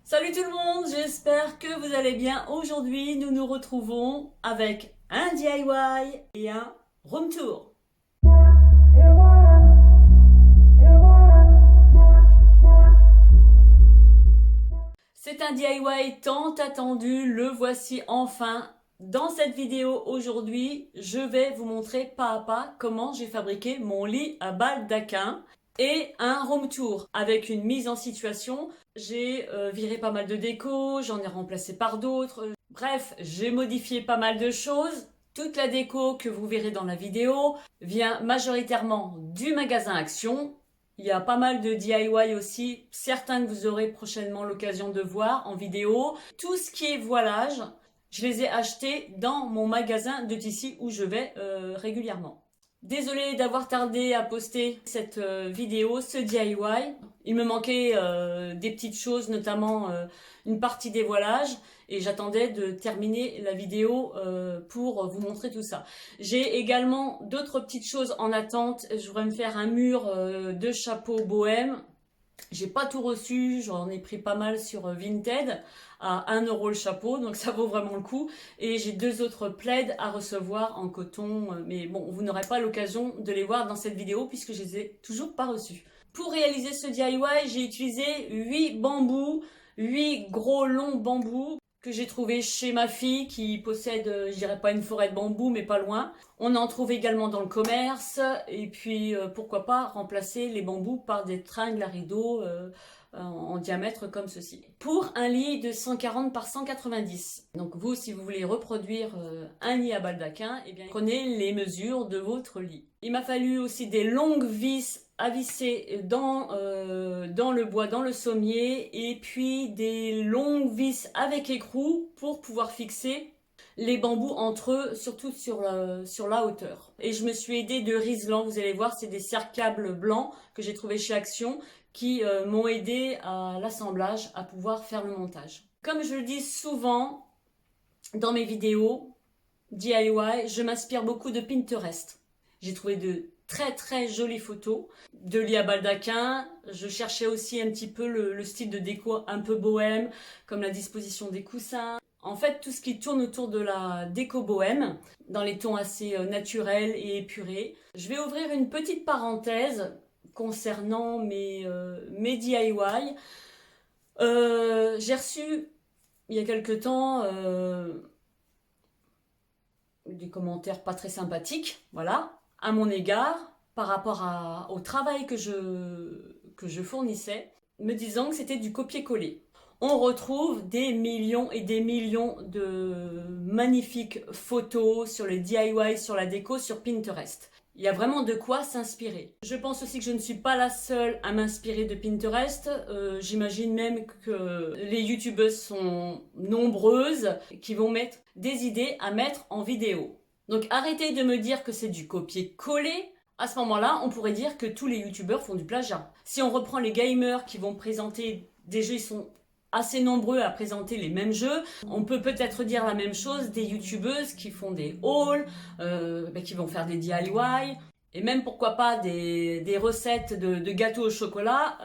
Salut tout le monde, j'espère que vous allez bien. Aujourd'hui, nous nous retrouvons avec un DIY et un room tour. C'est un DIY tant attendu, le voici enfin. Dans cette vidéo aujourd'hui, je vais vous montrer pas à pas comment j'ai fabriqué mon lit à baldaquin et un room tour avec une mise en situation. J'ai viré pas mal de déco, j'en ai remplacé par d'autres. Bref, j'ai modifié pas mal de choses. Toute la déco que vous verrez dans la vidéo vient majoritairement du magasin Action. Il y a pas mal de DIY aussi, certains que vous aurez prochainement l'occasion de voir en vidéo. Tout ce qui est voilage, je les ai achetés dans mon magasin de tissus où je vais régulièrement. Désolée d'avoir tardé à poster cette vidéo, ce DIY. Il me manquait des petites choses, notamment une partie des voilages, et j'attendais de terminer la vidéo pour vous montrer tout ça. J'ai également d'autres petites choses en attente. Je voudrais me faire un mur de chapeaux bohème. J'ai pas tout reçu, j'en ai pris pas mal sur Vinted à 1 € le chapeau, donc ça vaut vraiment le coup. Et j'ai 2 autres plaids à recevoir en coton, mais bon, vous n'aurez pas l'occasion de les voir dans cette vidéo puisque je les ai toujours pas reçus. Pour réaliser ce DIY, j'ai utilisé 8 bambous, 8 gros longs bambous que j'ai trouvé chez ma fille qui possède, je dirais pas une forêt de bambou, mais pas loin. On en trouve également dans le commerce, et puis pourquoi pas remplacer les bambous par des tringles à rideaux en diamètre comme ceci. Pour un lit de 140 par 190. Donc vous, si vous voulez reproduire un lit à baldaquin, eh bien, prenez les mesures de votre lit. Il m'a fallu aussi des longues vis à visser dans le bois, dans le sommier, et puis des longues vis avec écrou pour pouvoir fixer les bambous entre eux, surtout sur la hauteur. Et je me suis aidée de Riesland, vous allez voir, c'est des cerclables blancs que j'ai trouvé chez Action qui m'ont aidé à l'assemblage, à pouvoir faire le montage. Comme je le dis souvent dans mes vidéos DIY, je m'inspire beaucoup de Pinterest. J'ai trouvé de très jolies photos de lit à baldaquin. Je cherchais aussi un petit peu le style de déco un peu bohème, comme la disposition des coussins. En fait, tout ce qui tourne autour de la déco bohème, dans les tons assez naturels et épurés. Je vais ouvrir une petite parenthèse concernant mes DIY. J'ai reçu, il y a quelque temps, des commentaires pas très sympathiques, voilà, à mon égard, par rapport au travail que je fournissais, me disant que c'était du copier-coller. On retrouve des millions et des millions de magnifiques photos sur les DIY, sur la déco, sur Pinterest. Il y a vraiment de quoi s'inspirer. Je pense aussi que je ne suis pas la seule à m'inspirer de Pinterest. J'imagine même que les youtubeuses sont nombreuses qui vont mettre des idées à mettre en vidéo. Donc arrêtez de me dire que c'est du copier-coller. À ce moment-là, on pourrait dire que tous les youtubeurs font du plagiat. Si on reprend les gamers qui vont présenter des jeux, ils sont assez nombreux à présenter les mêmes jeux. On peut peut-être dire la même chose des youtubeuses qui font des hauls, qui vont faire des DIY, et même pourquoi pas des recettes de gâteaux au chocolat.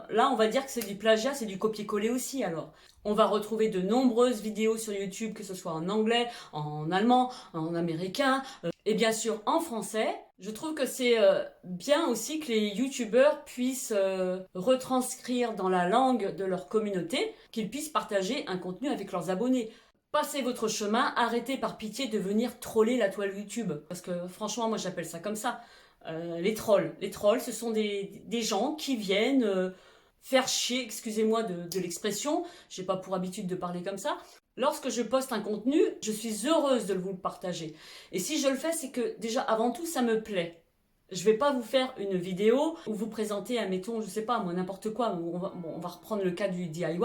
Là, on va dire que c'est du plagiat, c'est du copier-coller aussi alors. On va retrouver de nombreuses vidéos sur YouTube, que ce soit en anglais, en allemand, en américain, et bien sûr en français. Je trouve que c'est bien aussi que les youtubeurs puissent retranscrire dans la langue de leur communauté, qu'ils puissent partager un contenu avec leurs abonnés. Passez votre chemin, arrêtez par pitié de venir troller la toile YouTube. Parce que franchement, moi j'appelle ça comme ça. Les trolls. Les trolls, ce sont des gens qui viennent faire chier, excusez-moi de l'expression, j'ai pas pour habitude de parler comme ça. Lorsque je poste un contenu, je suis heureuse de vous le partager. Et si je le fais, c'est que déjà avant tout, ça me plaît. Je vais pas vous faire une vidéo où vous présentez, admettons, je sais pas, moi n'importe quoi, on va reprendre le cas du DIY,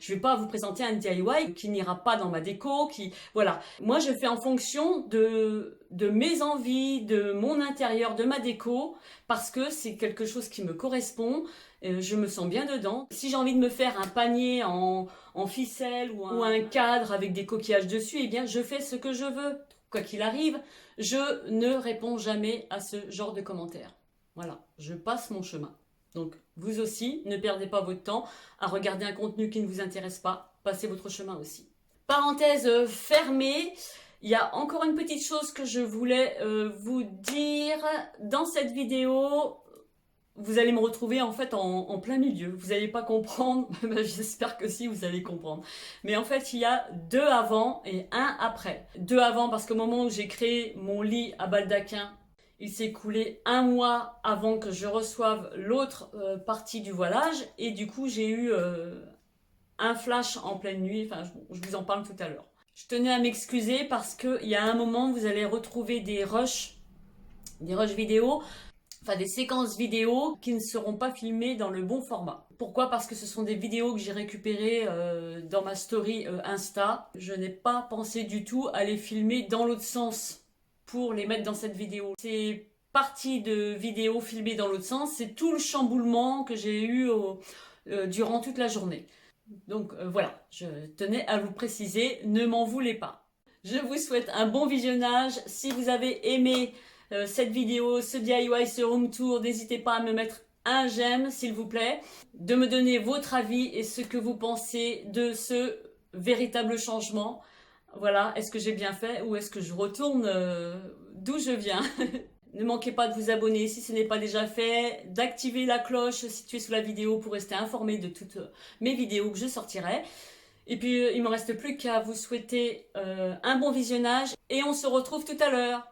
je vais pas vous présenter un DIY qui n'ira pas dans ma déco, voilà. Moi je fais en fonction de mes envies, de mon intérieur, de ma déco, parce que c'est quelque chose qui me correspond, je me sens bien dedans. Si j'ai envie de me faire un panier en ficelle ou un cadre avec des coquillages dessus, eh bien je fais ce que je veux. Quoi qu'il arrive, je ne réponds jamais à ce genre de commentaires. Voilà, je passe mon chemin. Donc vous aussi, ne perdez pas votre temps à regarder un contenu qui ne vous intéresse pas, passez votre chemin aussi. Parenthèse fermée, il y a encore une petite chose que je voulais vous dire. Dans cette vidéo, vous allez me retrouver en fait en plein milieu. Vous n'allez pas comprendre, j'espère que si, vous allez comprendre. Mais en fait, il y a 2 avant et 1 après. 2 avant parce qu'au moment où j'ai créé mon lit à baldaquin, il s'est écoulé 1 mois avant que je reçoive l'autre partie du voilage. Et du coup, j'ai eu un flash en pleine nuit. Enfin, je vous en parle tout à l'heure. Je tenais à m'excuser parce qu'il y a un moment, vous allez retrouver des rushs vidéo, enfin des séquences vidéo qui ne seront pas filmées dans le bon format. Pourquoi? Parce que ce sont des vidéos que j'ai récupérées dans ma story Insta. Je n'ai pas pensé du tout à les filmer dans l'autre sens pour les mettre dans cette vidéo. Ces parties de vidéos filmées dans l'autre sens, c'est tout le chamboulement que j'ai eu durant toute la journée. Donc voilà, je tenais à vous préciser, ne m'en voulez pas. Je vous souhaite un bon visionnage. Si vous avez aimé cette vidéo, ce DIY, ce home tour, n'hésitez pas à me mettre un j'aime s'il vous plaît, de me donner votre avis et ce que vous pensez de ce véritable changement. Voilà, est-ce que j'ai bien fait ou est-ce que je retourne d'où je viens? Ne manquez pas de vous abonner si ce n'est pas déjà fait, d'activer la cloche située sous la vidéo pour rester informé de toutes mes vidéos que je sortirai. Et puis, il ne me reste plus qu'à vous souhaiter un bon visionnage et on se retrouve tout à l'heure.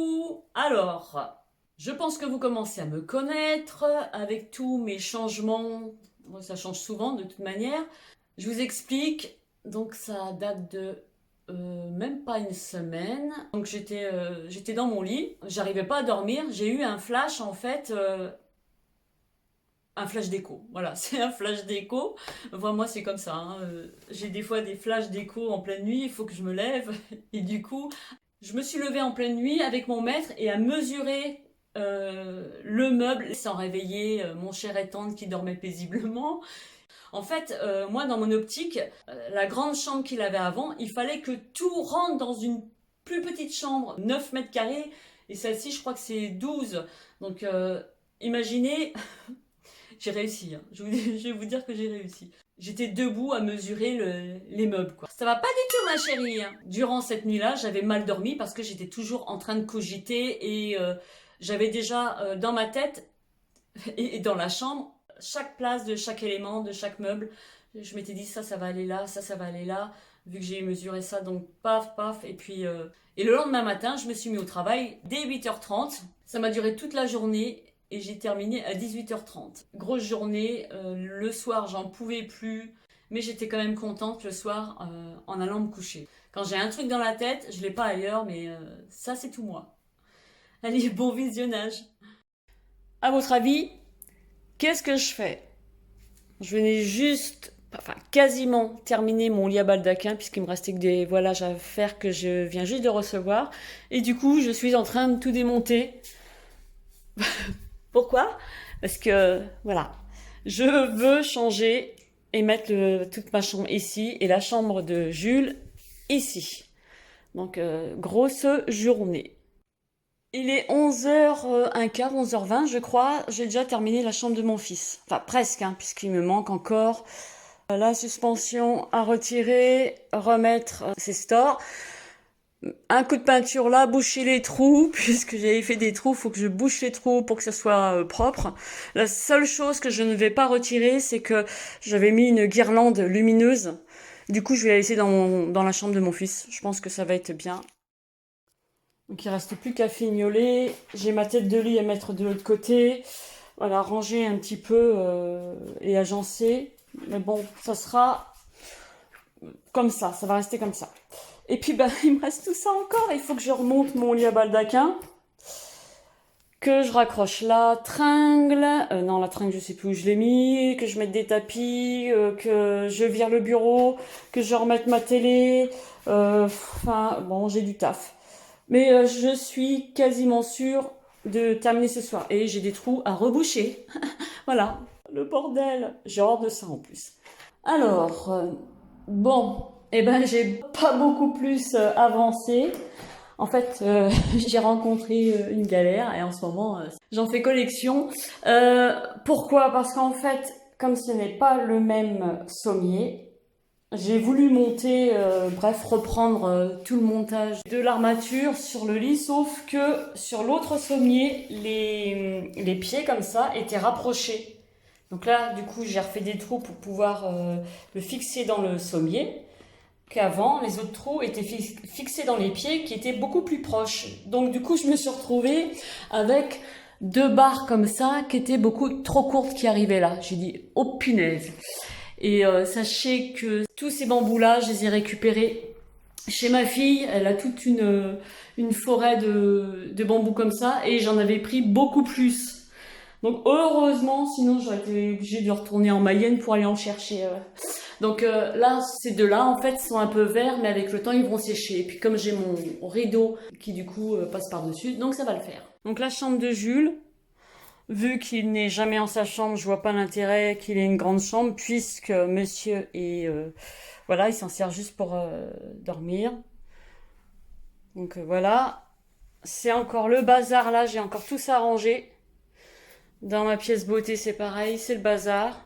coucou! Alors, je pense que vous commencez à me connaître avec tous mes changements. Moi, ça change souvent de toute manière. Je vous explique. Donc, ça date de même pas une semaine. Donc, j'étais dans mon lit. J'arrivais pas à dormir. J'ai eu un flash, en fait. Un flash d'écho, voilà, c'est un flash d'écho. Enfin, moi, c'est comme ça, hein. J'ai des fois des flashs d'écho en pleine nuit, il faut que je me lève. Et du coup, je me suis levée en pleine nuit avec mon maître et à mesurer le meuble sans réveiller mon cher et tendre qui dormait paisiblement. En fait, moi, dans mon optique, la grande chambre qu'il avait avant, il fallait que tout rentre dans une plus petite chambre, 9 mètres carrés. Et celle-ci, je crois que c'est 12. Donc, imaginez... J'ai réussi, hein. Je vais vous dire que j'ai réussi. J'étais debout à mesurer les meubles, quoi. Ça va pas du tout, ma chérie, hein. Durant cette nuit-là, j'avais mal dormi parce que j'étais toujours en train de cogiter et j'avais déjà dans ma tête et dans la chambre, chaque place de chaque élément, de chaque meuble. Je m'étais dit, ça va aller là, ça va aller là, vu que j'ai mesuré ça, donc paf, paf. Et puis, et le lendemain matin, je me suis mis au travail dès 8h30. Ça m'a duré toute la journée. Et j'ai terminé à 18h30. Grosse journée, le soir j'en pouvais plus, mais j'étais quand même contente le soir en allant me coucher. Quand j'ai un truc dans la tête, je l'ai pas ailleurs, mais ça c'est tout moi. Allez, bon visionnage. À votre avis, qu'est-ce que je fais? Je venais juste, enfin quasiment terminer mon lit à baldaquin, puisqu'il me restait que des voilages à faire que je viens juste de recevoir. Et du coup, je suis en train de tout démonter. Pourquoi? Parce que, voilà, je veux changer et mettre toute ma chambre ici et la chambre de Jules ici. Donc, grosse journée. Il est 11h15, 11h20, je crois. J'ai déjà terminé la chambre de mon fils. Enfin, presque, hein, puisqu'il me manque encore la suspension à retirer, remettre ses stores. Un coup de peinture là, boucher les trous, puisque j'avais fait des trous, faut que je bouche les trous pour que ça soit propre. La seule chose que je ne vais pas retirer, c'est que j'avais mis une guirlande lumineuse. Du coup, je vais la laisser dans la chambre de mon fils. Je pense que ça va être bien. Donc il reste plus qu'à fignoler. J'ai ma tête de lit à mettre de l'autre côté. Voilà, ranger un petit peu et agencer. Mais bon, ça sera comme ça va rester comme ça. Et puis, il me reste tout ça encore. Il faut que je remonte mon lit à baldaquin. Que je raccroche la tringle. Non, la tringle, je sais plus où je l'ai mis. Que je mette des tapis. Que je vire le bureau. Que je remette ma télé. Enfin, bon, j'ai du taf. Mais je suis quasiment sûre de terminer ce soir. Et j'ai des trous à reboucher. Voilà. Le bordel. J'ai horreur de ça en plus. Alors, bon... Eh ben, j'ai pas beaucoup plus avancé. En fait, j'ai rencontré une galère et en ce moment, j'en fais collection. Pourquoi? Parce qu'en fait, comme ce n'est pas le même sommier, j'ai voulu monter, bref, reprendre tout le montage de l'armature sur le lit, sauf que sur l'autre sommier, les pieds comme ça étaient rapprochés. Donc là, du coup, j'ai refait des trous pour pouvoir le fixer dans le sommier. Qu'avant, les autres trous étaient fixés dans les pieds qui étaient beaucoup plus proches. Donc du coup, je me suis retrouvée avec 2 barres comme ça qui étaient beaucoup trop courtes qui arrivaient là. J'ai dit, oh punaise. Et sachez que tous ces bambous-là, je les ai récupérés chez ma fille. Elle a toute une forêt de bambous comme ça et j'en avais pris beaucoup plus. Donc heureusement, sinon j'aurais été obligée de retourner en Mayenne pour aller en chercher. Donc là, ces deux-là, en fait, sont un peu verts, mais avec le temps, ils vont sécher. Et puis comme j'ai mon rideau qui, du coup, passe par-dessus, donc ça va le faire. Donc la chambre de Jules, vu qu'il n'est jamais en sa chambre, je vois pas l'intérêt qu'il ait une grande chambre, puisque monsieur est... voilà, il s'en sert juste pour dormir. Donc voilà. C'est encore le bazar, là, j'ai encore tout ça rangé. Dans ma pièce beauté, c'est pareil, c'est le bazar.